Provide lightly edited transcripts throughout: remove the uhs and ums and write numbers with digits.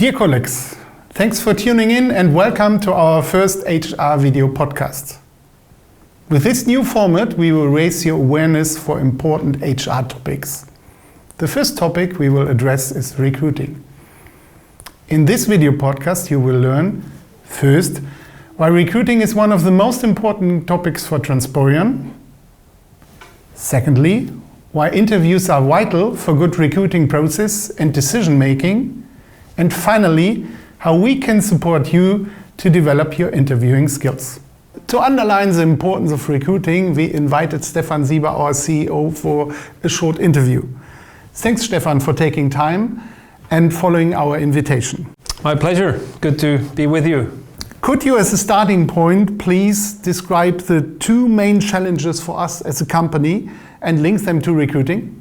Dear colleagues, thanks for tuning in and welcome to our first HR video podcast. With this new format, we will raise your awareness for important HR topics. The first topic we will address is recruiting. In this video podcast, you will learn, first, why recruiting is one of the most important topics for Transporeon. Secondly, why interviews are vital for good recruiting process and decision making. And finally, how we can support you to develop your interviewing skills. To underline the importance of recruiting, we invited Stefan Sieber, our CEO, for a short interview. Thanks, Stefan, for taking time and following our invitation. My pleasure. Good to be with you. Could you, as a starting point, please describe the two main challenges for us as a company and link them to recruiting?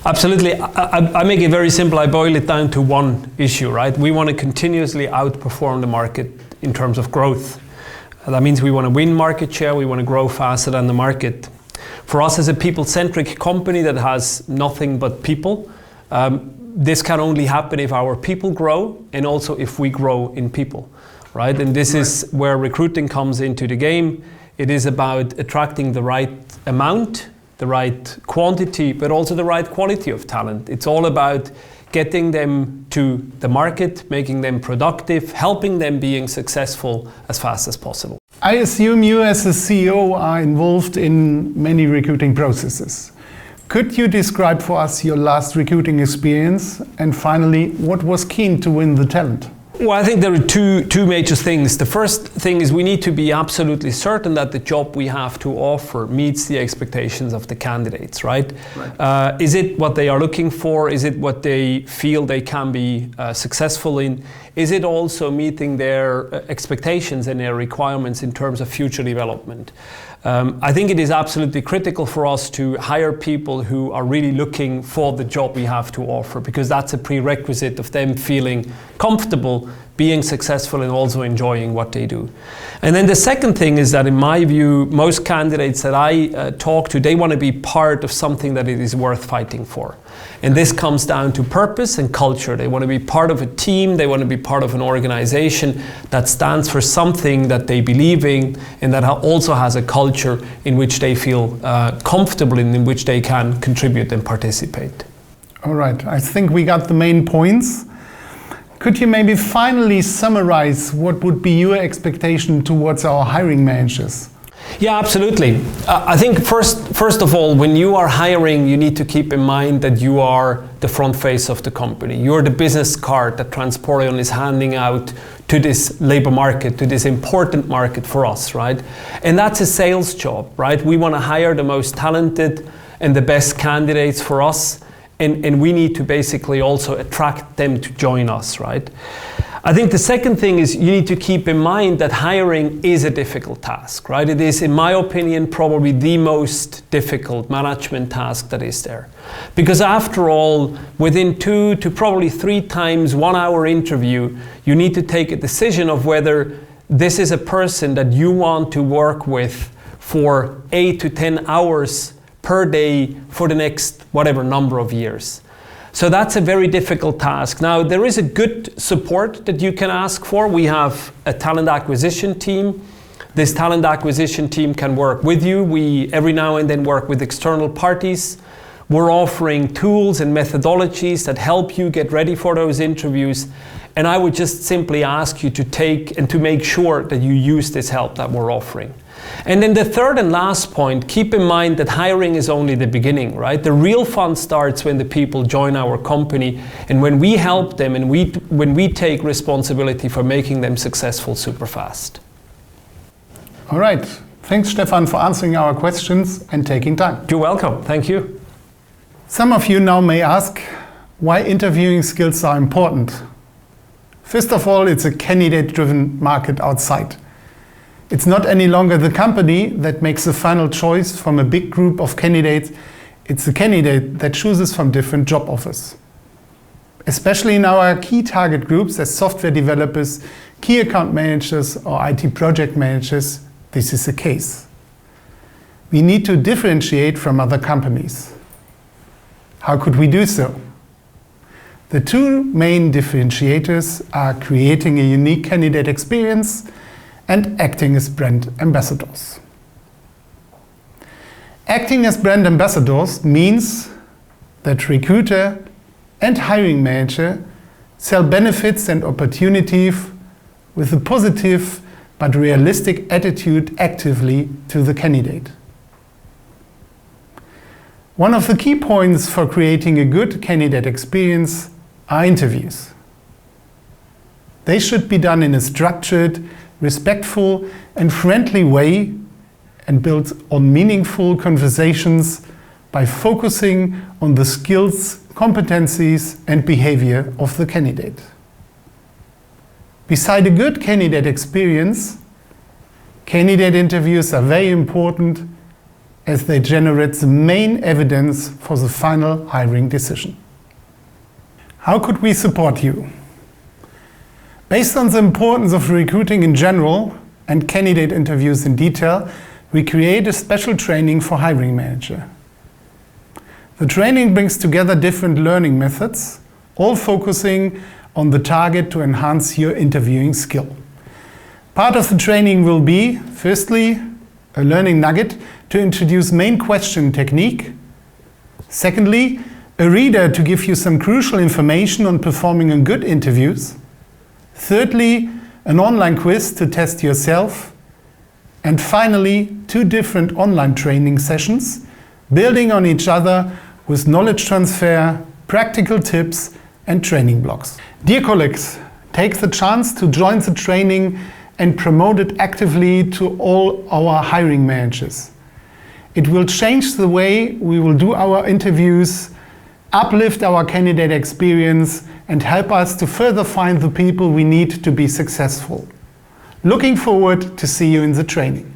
Absolutely. I make it very simple. I boil it down to one issue, right? We want to continuously outperform the market in terms of growth. That means we want to win market share, we want to grow faster than the market. For us as a people-centric company that has nothing but people, this can only happen if our people grow and also if we grow in people, right? And this is where recruiting comes into the game. It is about attracting the right amount, the right quantity, but also the right quality of talent. It's all about getting them to the market, making them productive, helping them being successful as fast as possible. I assume you as a CEO are involved in many recruiting processes. Could you describe for us your last recruiting experience? And finally, what was key to win the talent? Well, I think there are two major things. The first thing is we need to be absolutely certain that the job we have to offer meets the expectations of the candidates, right? Is it what they are looking for? Is it what they feel they can be successful in? Is it also meeting their expectations and their requirements in terms of future development? I think it is absolutely critical for us to hire people who are really looking for the job we have to offer, because that's a prerequisite of them feeling comfortable, being successful and also enjoying what they do. And then the second thing is that in my view, most candidates that I talk to, they want to be part of something that it is worth fighting for. And this comes down to purpose and culture. They want to be part of a team, they want to be part of an organization that stands for something that they believe in and that also has a culture in which they feel comfortable in which they can contribute and participate. All right, I think we got the main points. Could you maybe finally summarize what would be your expectation towards our hiring managers? Yeah, absolutely. I think first of all, when you are hiring, you need to keep in mind that you are the front face of the company. You're the business card that Transporeon is handing out to this labor market, to this important market for us, right? And that's a sales job, right? We want to hire the most talented and the best candidates for us. And we need to basically also attract them to join us, right? I think the second thing is you need to keep in mind that hiring is a difficult task, right? It is, in my opinion, probably the most difficult management task that is there. Because after all, within 2 to probably 3 times 1 hour interview, you need to take a decision of whether this is a person that you want to work with for 8 to 10 hours per day for the next whatever number of years. So that's a very difficult task. Now, there is a good support that you can ask for. We have a talent acquisition team. This talent acquisition team can work with you. We every now and then work with external parties. We're offering tools and methodologies that help you get ready for those interviews. And I would just simply ask you to take and to make sure that you use this help that we're offering. And then the third and last point, keep in mind that hiring is only the beginning, right? The real fun starts when the people join our company and when we help them and when we take responsibility for making them successful super fast. All right. Thanks, Stefan, for answering our questions and taking time. You're welcome. Thank you. Some of you now may ask why interviewing skills are important. First of all, it's a candidate-driven market outside. It's not any longer the company that makes the final choice from a big group of candidates. It's the candidate that chooses from different job offers. Especially in our key target groups as software developers, key account managers or IT project managers, this is the case. We need to differentiate from other companies. How could we do so? The two main differentiators are creating a unique candidate experience and acting as brand ambassadors. Acting as brand ambassadors means that recruiter and hiring manager sell benefits and opportunities with a positive but realistic attitude actively to the candidate. One of the key points for creating a good candidate experience are interviews. They should be done in a structured, respectful and friendly way and built on meaningful conversations by focusing on the skills, competencies and behavior of the candidate. Beside a good candidate experience, candidate interviews are very important as they generate the main evidence for the final hiring decision. How could we support you? Based on the importance of recruiting in general and candidate interviews in detail, we create a special training for hiring manager. The training brings together different learning methods, all focusing on the target to enhance your interviewing skill. Part of the training will be, firstly, a learning nugget to introduce main question technique. Secondly, a reader to give you some crucial information on performing in good interviews. Thirdly, an online quiz to test yourself. And finally, 2 different online training sessions, building on each other with knowledge transfer, practical tips and training blocks. Dear colleagues, take the chance to join the training and promote it actively to all our hiring managers. It will change the way we will do our interviews, uplift our candidate experience and help us to further find the people we need to be successful. Looking forward to see you in the training.